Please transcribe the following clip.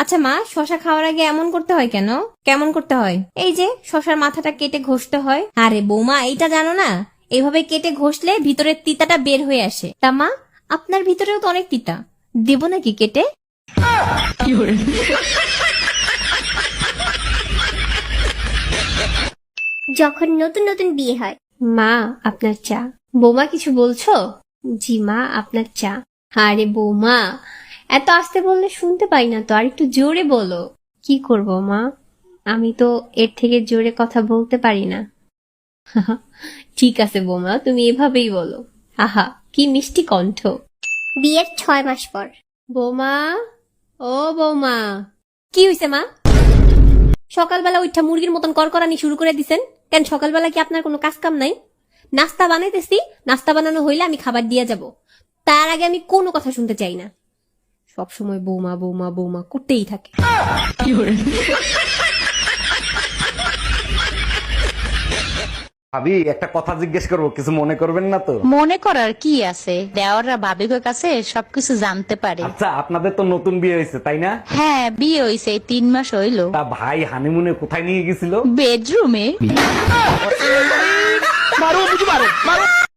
আচ্ছা মা, শশা খাওয়ার আগে এমন করতে হয় কেন? কেমন করতে হয়? এই যে শশার মাথাটা কেটে ঘষতে হয়। আরে বৌমা, এইটা জানো না? এইভাবে কেটে ঘষলে ভিতরের তিতাটা বের হয়ে আসে। তা মা, আপনার ভিতরেও তো অনেক তিতা, দেব নাকি কেটে? যখন নতুন নতুন বিয়ে হয়। মা, আপনার চা। বৌমা, কিছু বলছো? জি মা, আপনার চা। আরে বৌমা, এত আস্তে বললে শুনতে পাই না তো, আর একটু জোরে বলো। কি করব মা, আমি তো এর থেকে জোরে কথা বলতে পারি না। ঠিক আছে বৌমা, তুমি এভাবেই বলো। আহা, কি মিষ্টি কণ্ঠ। বিয়ের 6 মাস পর। বৌমা, ও বৌমা, কি হইছে মা? সকালবেলা উঠা মুরগির মতন করকরানি শুরু করে দিছেন কেন? সকালবেলা কি আপনার কোনো কাজ কাম নাই? নাস্তা বানাইতেছি, নাস্তা বানানো হইলে আমি খাবার দিয়ে যাব, তার আগে আমি কোনো কথা শুনতে চাই না। সবসময় বৌমা বৌমা বৌমা করতেই থাকে। ভাবি, একটা কথা জিজ্ঞেস করবো, কিছু মনে করবেন না তো? মনে করার কি আছে, দেওয়াররা ভাবিকের কাছে সবকিছু জানতে পারে। আচ্ছা, আপনাদের তো নতুন বিয়ে হয়েছে তাই না? হ্যাঁ, বিয়ে হইছে 3 মাস হইলো। তা ভাই হানিমুনে কোথায় নিয়ে গেছিল? বেডরুমে।